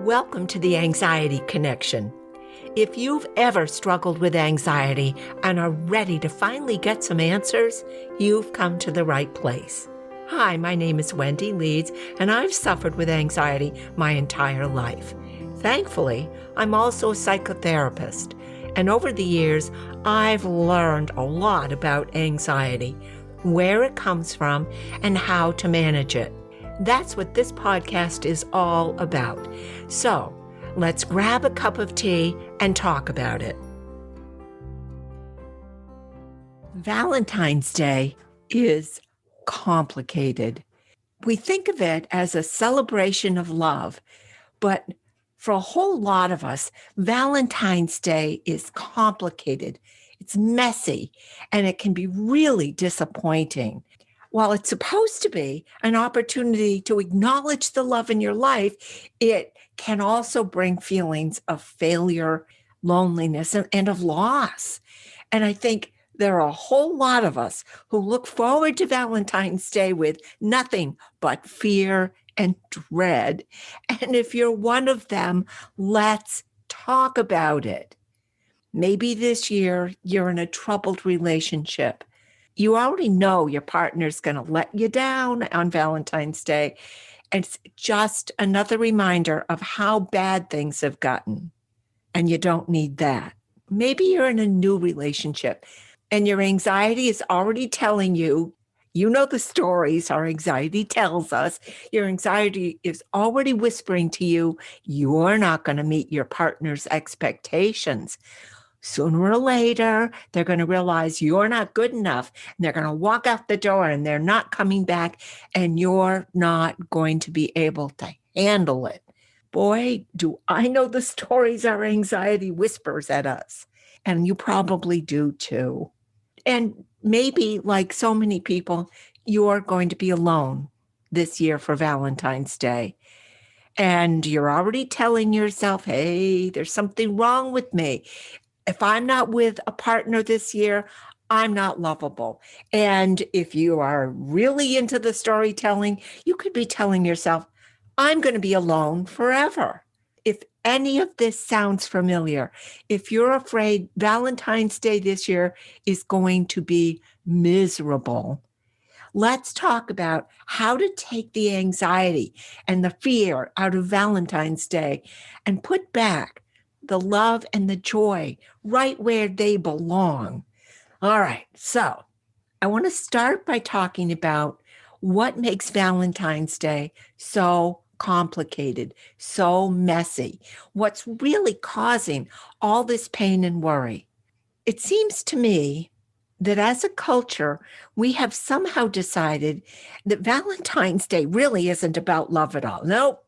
Welcome to the Anxiety Connection. If you've ever struggled with anxiety and are ready to finally get some answers, you've come to the right place. Hi, my name is Wendy Leeds, and I've suffered with anxiety my entire life. Thankfully, I'm also a psychotherapist, and over the years, I've learned a lot about anxiety, where it comes from, and how to manage it. That's what this podcast is all about. So, let's grab a cup of tea and talk about it. Valentine's Day is complicated. We think of it as a celebration of love, but for a whole lot of us, Valentine's Day is complicated. It's messy, and it can be really disappointing. While it's supposed to be an opportunity to acknowledge the love in your life, it can also bring feelings of failure, loneliness, and of loss. And I think there are a whole lot of us who look forward to Valentine's Day with nothing but fear and dread. And if you're one of them, let's talk about it. Maybe this year you're in a troubled relationship. You already know your partner's going to let you down on Valentine's Day. And it's just another reminder of how bad things have gotten. And you don't need that. Maybe you're in a new relationship and your anxiety is already telling you, you know the stories our anxiety tells us. Your anxiety is already whispering to you, you're not going to meet your partner's expectations. Sooner or later, they're going to realize you're not good enough, and they're going to walk out the door and they're not coming back, and you're not going to be able to handle it. Boy, do I know the stories our anxiety whispers at us, and you probably do too. And maybe, like so many people, you're going to be alone this year for Valentine's Day. And you're already telling yourself, hey, there's something wrong with me. If I'm not with a partner this year, I'm not lovable. And if you are really into the storytelling, you could be telling yourself, I'm going to be alone forever. If any of this sounds familiar, if you're afraid Valentine's Day this year is going to be miserable, let's talk about how to take the anxiety and the fear out of Valentine's Day and put back the love and the joy right where they belong. All right, so I want to start by talking about what makes Valentine's Day so complicated, so messy, what's really causing all this pain and worry. It seems to me that as a culture, we have somehow decided that Valentine's Day really isn't about love at all. No.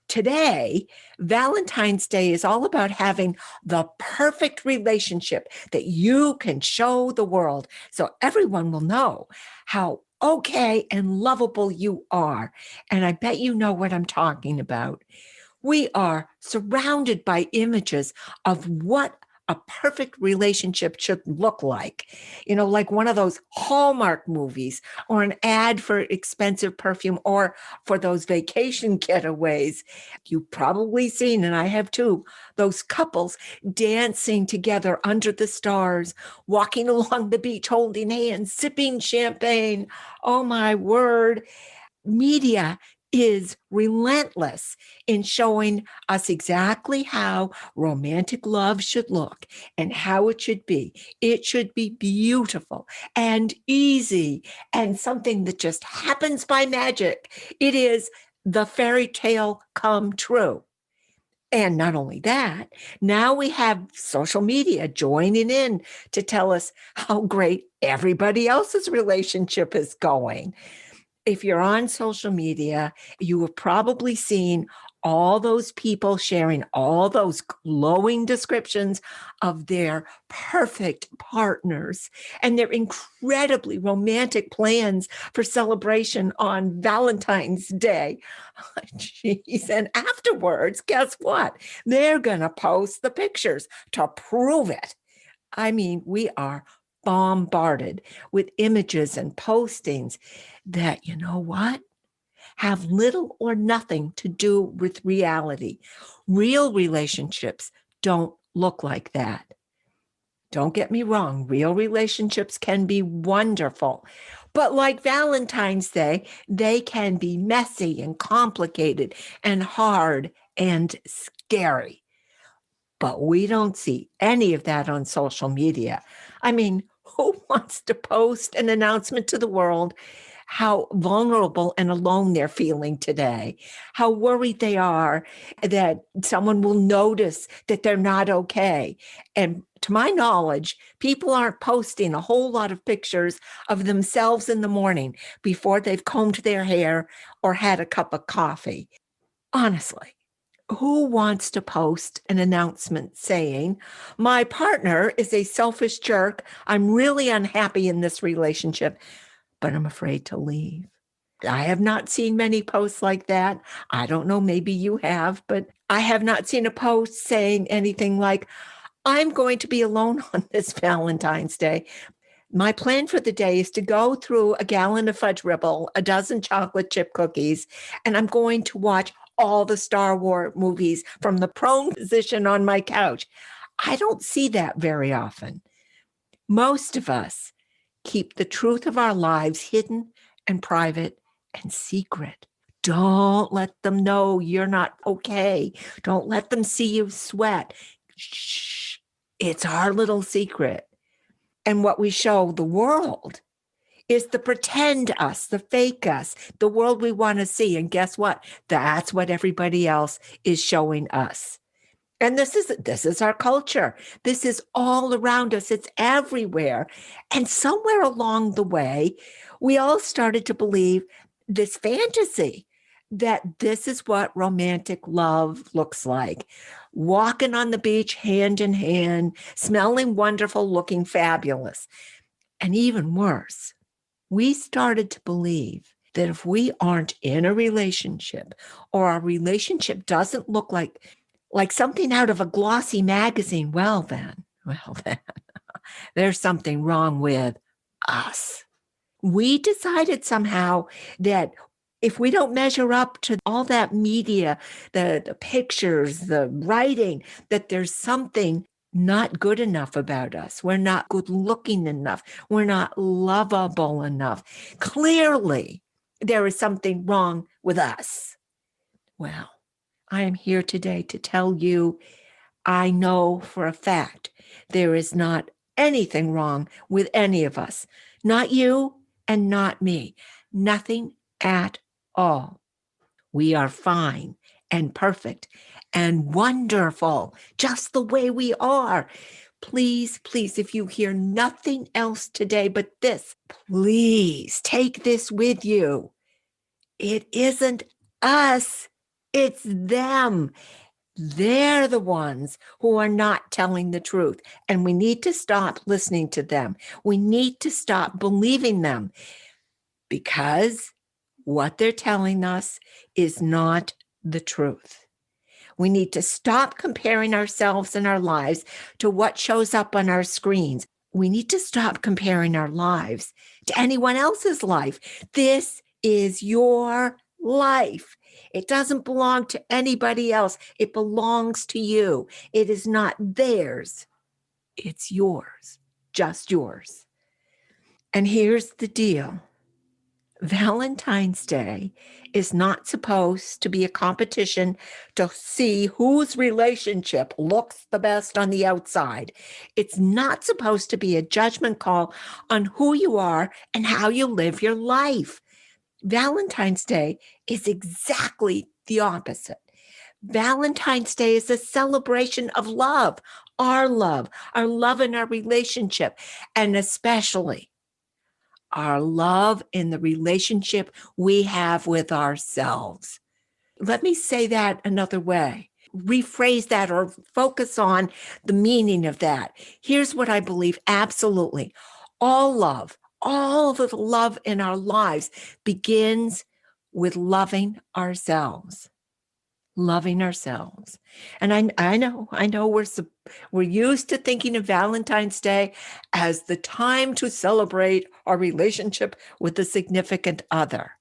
Today, Valentine's Day is all about having the perfect relationship that you can show the world so everyone will know how okay and lovable you are. And I bet you know what I'm talking about. We are surrounded by images of what a perfect relationship should look like, like one of those Hallmark movies or an ad for expensive perfume or for those vacation getaways. You've probably seen, and I have too, those couples dancing together under the stars, walking along the beach, holding hands, sipping champagne. Oh my word. Media is relentless in showing us exactly how romantic love should look and how it should be. It should be beautiful and easy and something that just happens by magic. It is the fairy tale come true. And not only that, now we have social media joining in to tell us how great everybody else's relationship is going. If you're on social media, you have probably seen all those people sharing all those glowing descriptions of their perfect partners and their incredibly romantic plans for celebration on Valentine's Day. Jeez. And afterwards, guess what? They're going to post the pictures to prove it. I mean, we are bombarded with images and postings that, you know what? have little or nothing to do with reality. Real relationships don't look like that. Don't get me wrong, real relationships can be wonderful. But like Valentine's Day, they can be messy and complicated and hard and scary. But we don't see any of that on social media. I mean, who wants to post an announcement to the world how vulnerable and alone they're feeling today, how worried they are that someone will notice that they're not okay? And to my knowledge, people aren't posting a whole lot of pictures of themselves in the morning before they've combed their hair or had a cup of coffee. Honestly, who wants to post an announcement saying, my partner is a selfish jerk. I'm really unhappy in this relationship, but I'm afraid to leave? I have not seen many posts like that. I don't know, maybe you have, but I have not seen a post saying anything like, I'm going to be alone on this Valentine's Day. My plan for the day is to go through a gallon of fudge ribble, a dozen chocolate chip cookies, and I'm going to watch all the Star Wars movies from the prone position on my couch. I don't see that very often. Most of us keep the truth of our lives hidden and private and secret. Don't let them know you're not okay. Don't let them see you sweat. Shh. It's our little secret. And what we show the world is the pretend us, the fake us, the world we want to see. And guess what? That's what everybody else is showing us. And this is our culture. This is all around us. It's everywhere. And somewhere along the way, we all started to believe this fantasy that this is what romantic love looks like. Walking on the beach hand in hand, smelling wonderful, looking fabulous. And even worse, we started to believe that if we aren't in a relationship, or our relationship doesn't look like something out of a glossy magazine, well then, there's something wrong with us. We decided somehow that if we don't measure up to all that media, the pictures, the writing, that there's something not good enough about us. We're not good looking enough. We're not lovable enough. Clearly, there is something wrong with us. Well, I am here today to tell you, I know for a fact there is not anything wrong with any of us. Not you and not me. Nothing at all. We are fine and perfect and wonderful, just the way we are. Please, please, if you hear nothing else today but this, please take this with you. It isn't us, it's them. They're the ones who are not telling the truth. And we need to stop listening to them. We need to stop believing them, because what they're telling us is not the truth. We need to stop comparing ourselves and our lives to what shows up on our screens. We need to stop comparing our lives to anyone else's life. This is your life. It doesn't belong to anybody else. It belongs to you. It is not theirs. It's yours, just yours. And here's the deal. Valentine's Day is not supposed to be a competition to see whose relationship looks the best on the outside. It's not supposed to be a judgment call on who you are and how you live your life. Valentine's Day is exactly the opposite. Valentine's Day is a celebration of love our love in our relationship, and especially our love in the relationship we have with ourselves. Let me say that another way. Rephrase that or focus on the meaning of that. Here's what I believe absolutely. All of the love in our lives begins with loving ourselves. Loving ourselves. And I know we're used to thinking of Valentine's Day as the time to celebrate our relationship with the significant other.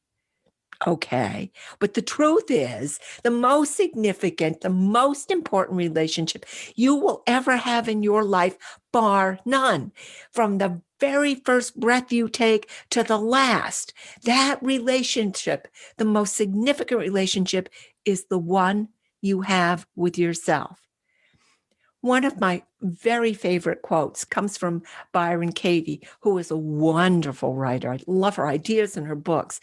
Okay. But the truth is, the most significant, the most important relationship you will ever have in your life, bar none, from the very first breath you take to the last, that relationship, the most significant relationship, is the one you have with yourself. One of my very favorite quotes comes from Byron Katie, who is a wonderful writer. I love her ideas and her books.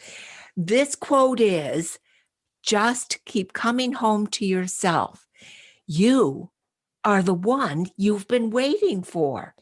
This quote is, just keep coming home to yourself. You are the one you've been waiting for.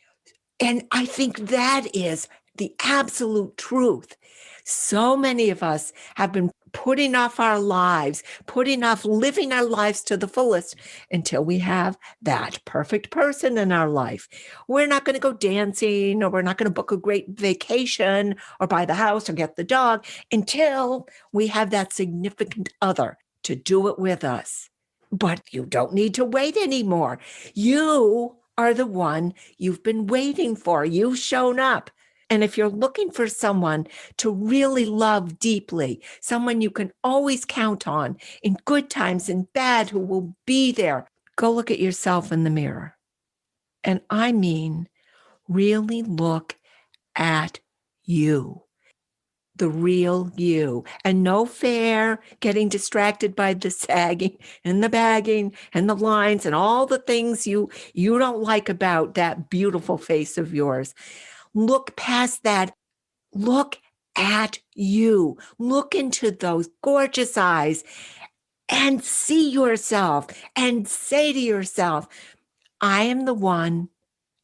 And I think that is the absolute truth. So many of us have been putting off our lives, putting off living our lives to the fullest until we have that perfect person in our life. We're not going to go dancing, or we're not going to book a great vacation or buy the house or get the dog until we have that significant other to do it with us. But you don't need to wait anymore. You are the one you've been waiting for. You've shown up. And if you're looking for someone to really love deeply, someone you can always count on in good times and bad, who will be there, go look at yourself in the mirror. And I mean, really look at you, the real you, and no fair getting distracted by the sagging and the bagging and the lines and all the things you don't like about that beautiful face of yours. Look past that. Look at you. Look into those gorgeous eyes and see yourself and say to yourself, I am the one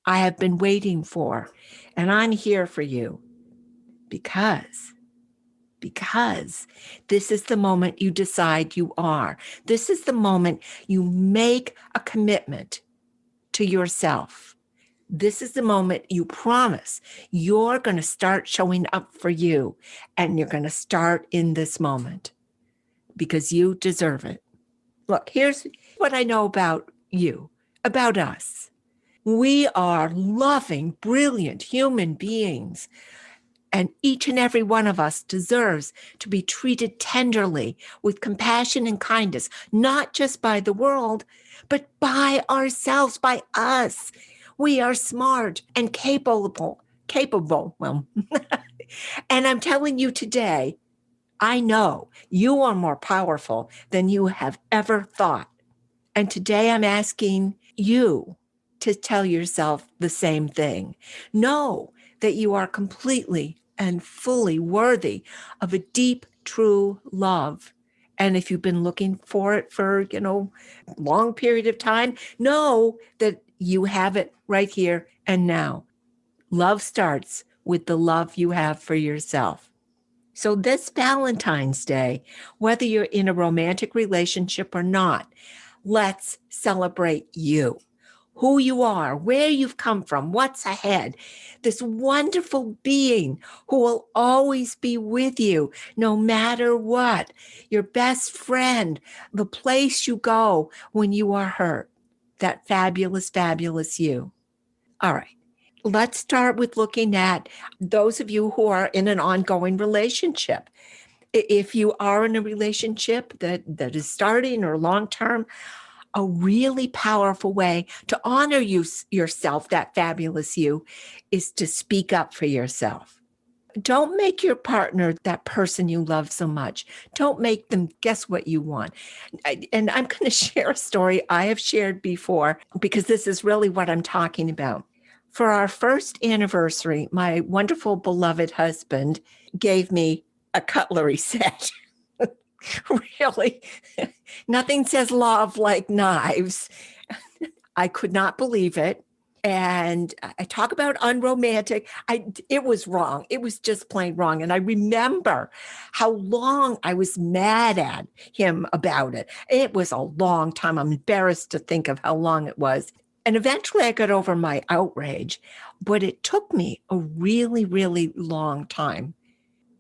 I have been waiting for, and I'm here for you because this is the moment you decide you are. This is the moment you make a commitment to yourself. This is the moment you promise you're going to start showing up for you, and you're going to start in this moment because you deserve it. Look, here's what I know about you, about us. We are loving, brilliant human beings. And each and every one of us deserves to be treated tenderly with compassion and kindness, not just by the world, but by ourselves, by us. We are smart and capable. Well, and I'm telling you today, I know you are more powerful than you have ever thought. And today I'm asking you to tell yourself the same thing. Know that you are completely and fully worthy of a deep, true love. And if you've been looking for it for, long period of time, know that you have it right here and now. Love starts with the love you have for yourself. So this Valentine's Day, whether you're in a romantic relationship or not, let's celebrate you, who you are, where you've come from, what's ahead. This wonderful being who will always be with you no matter what, your best friend, the place you go when you are hurt, that fabulous, fabulous you. All right. Let's start with looking at those of you who are in an ongoing relationship. If you are in a relationship that is starting or long-term, a really powerful way to honor yourself, that fabulous you, is to speak up for yourself. Don't make your partner that person you love so much. Don't make them guess what you want. And I'm going to share a story I have shared before because this is really what I'm talking about. For our first anniversary, my wonderful beloved husband gave me a cutlery set. Really, nothing says love like knives. I could not believe it. And I talk about unromantic. It was wrong. It was just plain wrong. And I remember how long I was mad at him about it. It was a long time. I'm embarrassed to think of how long it was. And eventually I got over my outrage, but it took me a really, really long time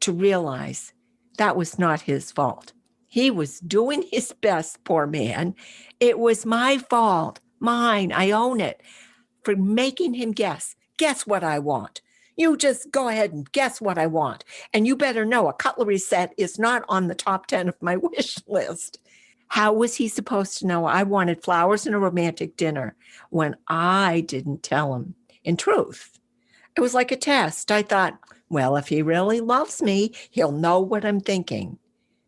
to realize that was not his fault. He was doing his best, poor man. It was my fault, mine. I own it, for making him guess what I want. You just go ahead and guess what I want. And you better know a cutlery set is not on the top 10 of my wish list. How was he supposed to know I wanted flowers and a romantic dinner when I didn't tell him? In truth, it was like a test. I thought, well, if he really loves me, he'll know what I'm thinking.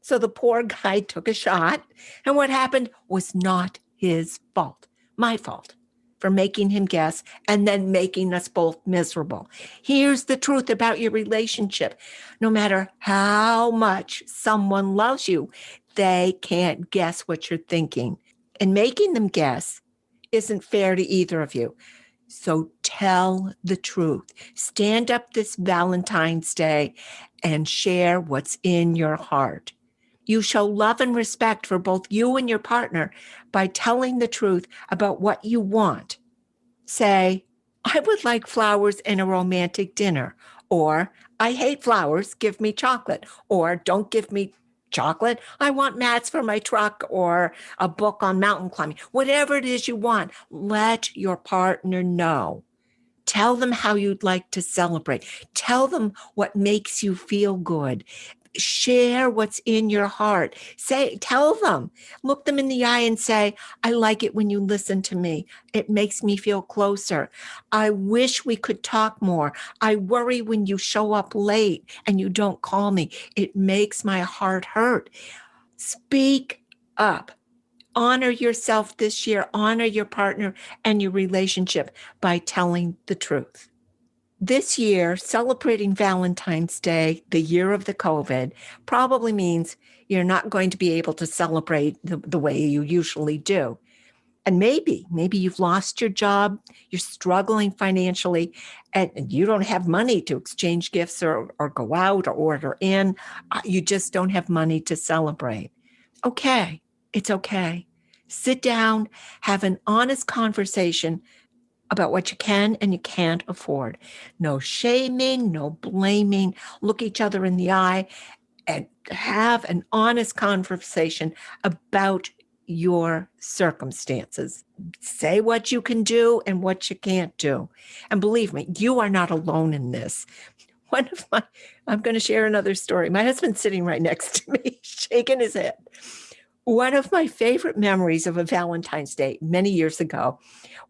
So the poor guy took a shot, and what happened was not his fault, my fault, for making him guess and then making us both miserable. Here's the truth about your relationship. No matter how much someone loves you, they can't guess what you're thinking. And making them guess isn't fair to either of you. So tell the truth. Stand up this Valentine's Day and share what's in your heart. You show love and respect for both you and your partner by telling the truth about what you want. Say, I would like flowers and a romantic dinner. Or, I hate flowers, give me chocolate. Or, don't give me chocolate. I want mats for my truck or a book on mountain climbing. Whatever it is you want, let your partner know. Tell them how you'd like to celebrate. Tell them what makes you feel good. Share what's in your heart. Tell them, look them in the eye and say, I like it when you listen to me. It makes me feel closer. I wish we could talk more. I worry when you show up late and you don't call me. It makes my heart hurt. Speak up. Honor yourself this year. Honor your partner and your relationship by telling the truth. This year, celebrating Valentine's Day, the year of the COVID, probably means you're not going to be able to celebrate the way you usually do. And maybe you've lost your job, you're struggling financially, and you don't have money to exchange gifts or go out or order in. You just don't have money to celebrate. Okay, it's okay. Sit down, have an honest conversation about what you can and you can't afford. No shaming, no blaming. Look each other in the eye and have an honest conversation about your circumstances. Say what you can do and what you can't do. And believe me, you are not alone in this. I'm going to share another story. My husband's sitting right next to me, shaking his head. One of my favorite memories of a Valentine's Day many years ago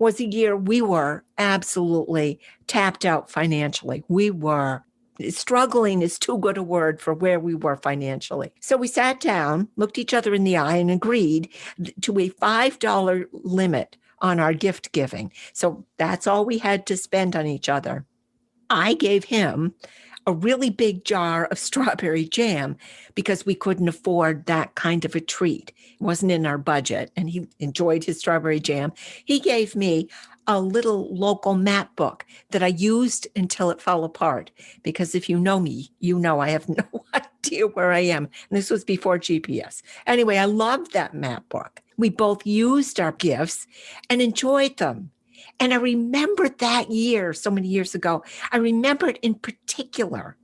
was a year we were absolutely tapped out financially. We were struggling is too good a word for where we were financially. So we sat down, looked each other in the eye, and agreed to a $5 limit on our gift giving. So that's all we had to spend on each other. I gave him a really big jar of strawberry jam because we couldn't afford that kind of a treat. It wasn't in our budget, and he enjoyed his strawberry jam. He gave me a little local map book that I used until it fell apart, because if you know me, you know I have no idea where I am. And this was before GPS. Anyway, I loved that map book. We both used our gifts and enjoyed them. And I remembered that year, so many years ago, I remembered in particular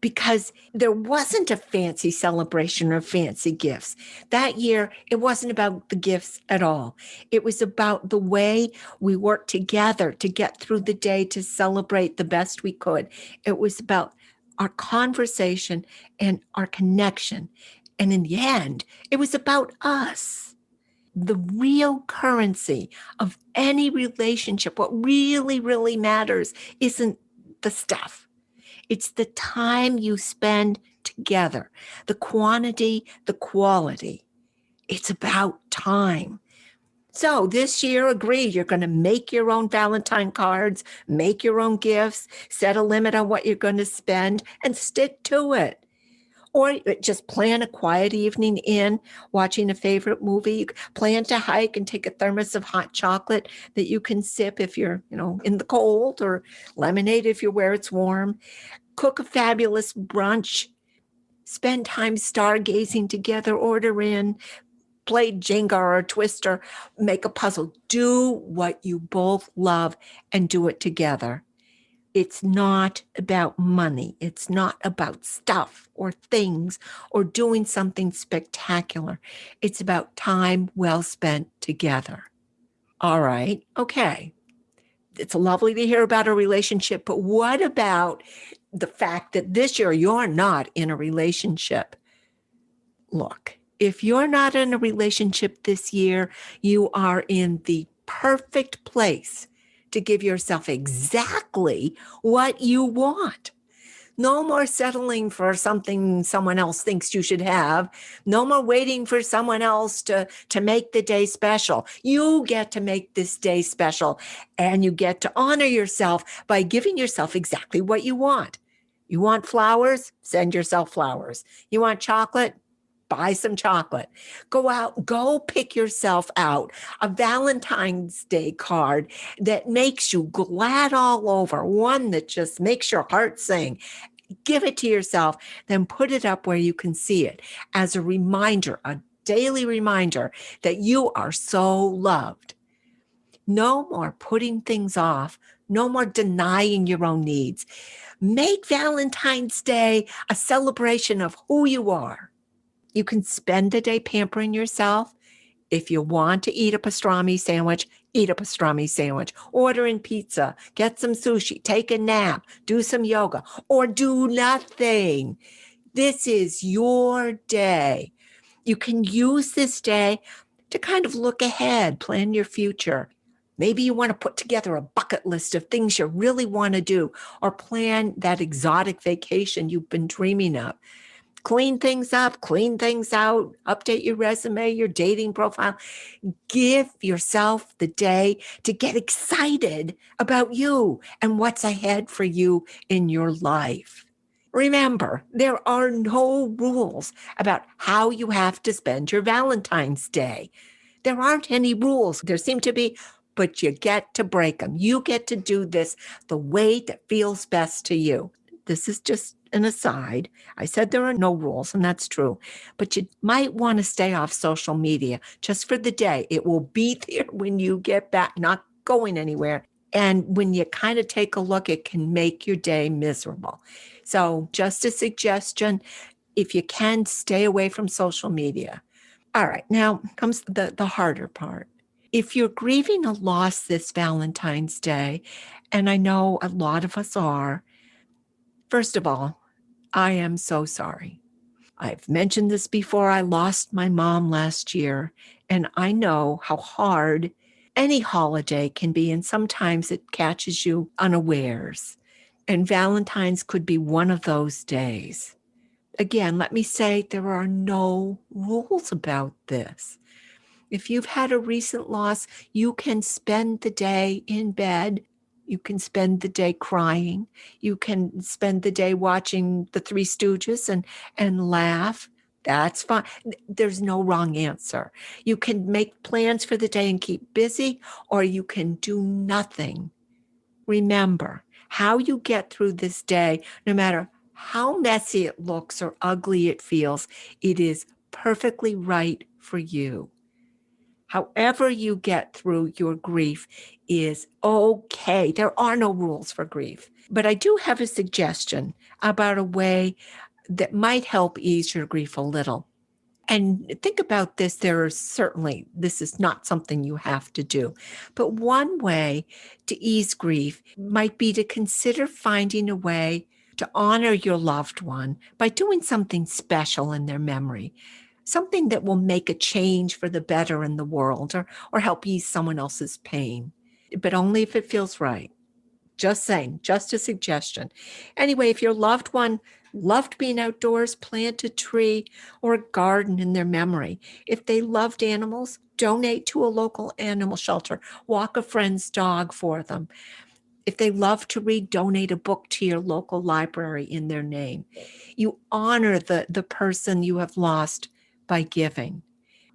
because there wasn't a fancy celebration or fancy gifts. That year, it wasn't about the gifts at all. It was about the way we worked together to get through the day to celebrate the best we could. It was about our conversation and our connection. And in the end, it was about us. The real currency of any relationship, what really, really matters isn't the stuff. It's the time you spend together, the quantity, the quality. It's about time. So this year, agreed, you're going to make your own Valentine cards, make your own gifts, set a limit on what you're going to spend, and stick to it. Or just plan a quiet evening in watching a favorite movie. You plan to hike and take a thermos of hot chocolate that you can sip if you're, in the cold, or lemonade if you're where it's warm. Cook a fabulous brunch. Spend time stargazing together, order in, play Jenga or Twister, make a puzzle. Do what you both love and do it together. It's not about money. It's not about stuff or things or doing something spectacular. It's about time well spent together. All right. Okay. It's lovely to hear about a relationship, but what about the fact that this year you're not in a relationship? Look, if you're not in a relationship this year, you are in the perfect place to give yourself exactly what you want. No more settling for something someone else thinks you should have. No more waiting for someone else to make the day special. You get to make this day special, and you get to honor yourself by giving yourself exactly what you want. You want flowers? Send yourself flowers. You want chocolate? Buy some chocolate. Go out, go pick yourself out a Valentine's Day card that makes you glad all over, one that just makes your heart sing. Give it to yourself, then put it up where you can see it as a reminder, a daily reminder that you are so loved. No more putting things off. No more denying your own needs. Make Valentine's Day a celebration of who you are. You can spend the day pampering yourself. If you want to eat a pastrami sandwich, eat a pastrami sandwich. Order in pizza, get some sushi, take a nap, do some yoga, or do nothing. This is your day. You can use this day to kind of look ahead, plan your future. Maybe you want to put together a bucket list of things you really want to do, or plan that exotic vacation you've been dreaming of. Clean things up, clean things out, update your resume, your dating profile. Give yourself the day to get excited about you and what's ahead for you in your life. Remember, there are no rules about how you have to spend your Valentine's Day. There aren't any rules. There seem to be, but you get to break them. You get to do this the way that feels best to you. This is just an aside. I said there are no rules, and that's true. But you might want to stay off social media just for the day. It will be there when you get back, not going anywhere. And when you kind of take a look, it can make your day miserable. So just a suggestion, if you can, stay away from social media. All right, now comes the harder part. If you're grieving a loss this Valentine's Day, and I know a lot of us are, first of all, I am so sorry. I've mentioned this before. I lost my mom last year, and I know how hard any holiday can be, and sometimes it catches you unawares. And Valentine's could be one of those days. Again, let me say there are no rules about this. If you've had a recent loss, you can spend the day in bed. You can spend the day crying. You can spend the day watching the Three Stooges and laugh. That's fine. There's no wrong answer. You can make plans for the day and keep busy, or you can do nothing. Remember, how you get through this day, no matter how messy it looks or ugly it feels, it is perfectly right for you. However you get through your grief is okay. There are no rules for grief. But I do have a suggestion about a way that might help ease your grief a little. And think about this. This is not something you have to do. But one way to ease grief might be to consider finding a way to honor your loved one by doing something special in their memory, something that will make a change for the better in the world, or help ease someone else's pain, but only if it feels right. Just saying, just a suggestion. Anyway, if your loved one loved being outdoors, plant a tree or a garden in their memory. If they loved animals, donate to a local animal shelter. Walk a friend's dog for them. If they love to read, donate a book to your local library in their name. You honor the person you have lost by giving.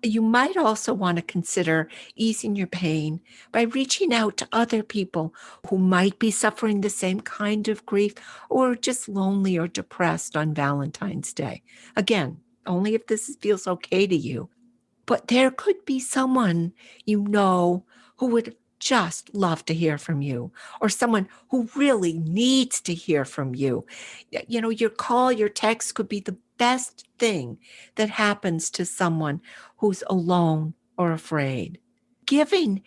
You might also want to consider easing your pain by reaching out to other people who might be suffering the same kind of grief or just lonely or depressed on Valentine's Day. Again, only if this feels okay to you. But there could be someone you know who would just love to hear from you, or someone who really needs to hear from you. You know, your call, your text could be the best thing that happens to someone who's alone or afraid. Giving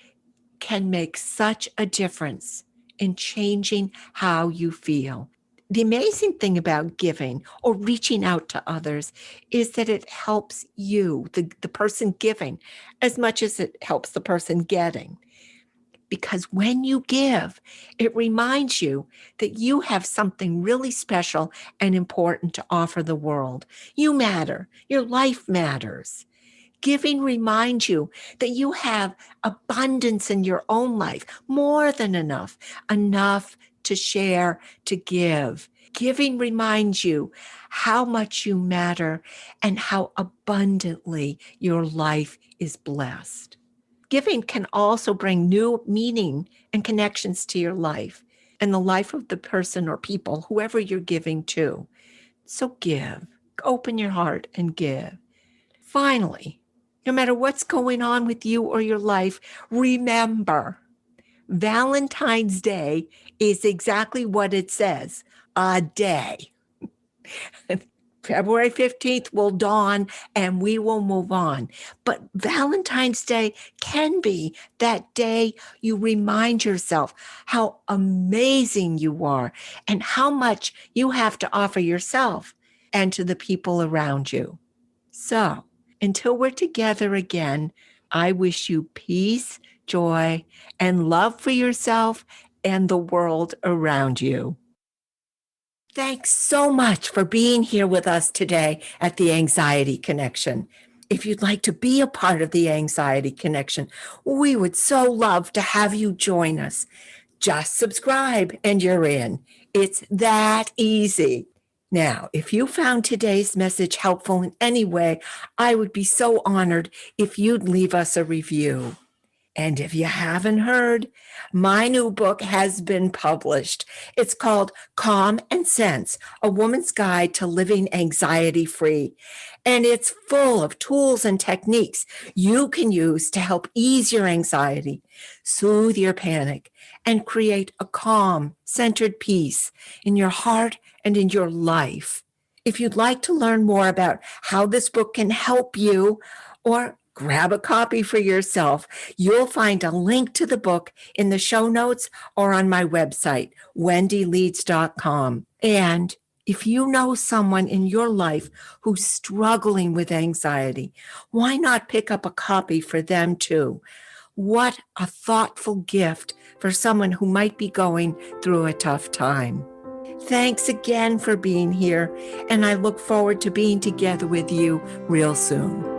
can make such a difference in changing how you feel. The amazing thing about giving or reaching out to others is that it helps you, the person giving, as much as it helps the person getting. Because when you give, it reminds you that you have something really special and important to offer the world. You matter. Your life matters. Giving reminds you that you have abundance in your own life, more than enough to share, to give. Giving reminds you how much you matter and how abundantly your life is blessed. Giving can also bring new meaning and connections to your life and the life of the person or people, whoever you're giving to. So give, open your heart and give. Finally, no matter what's going on with you or your life, remember, Valentine's Day is exactly what it says, a day. February 15th will dawn and we will move on. But Valentine's Day can be that day you remind yourself how amazing you are and how much you have to offer yourself and to the people around you. So, until we're together again, I wish you peace, joy, and love for yourself and the world around you. Thanks so much for being here with us today at the Anxiety Connection. If you'd like to be a part of the Anxiety Connection, we would so love to have you join us. Just subscribe and you're in. It's that easy. Now, if you found today's message helpful in any way, I would be so honored if you'd leave us a review. And if you haven't heard, my new book has been published. It's called Calm and Sense, A Woman's Guide to Living Anxiety-Free. And it's full of tools and techniques you can use to help ease your anxiety, soothe your panic, and create a calm, centered peace in your heart and in your life. If you'd like to learn more about how this book can help you, or grab a copy for yourself, you'll find a link to the book in the show notes or on my website, wendyleeds.com. And if you know someone in your life who's struggling with anxiety, why not pick up a copy for them too? What a thoughtful gift for someone who might be going through a tough time. Thanks again for being here, and I look forward to being together with you real soon.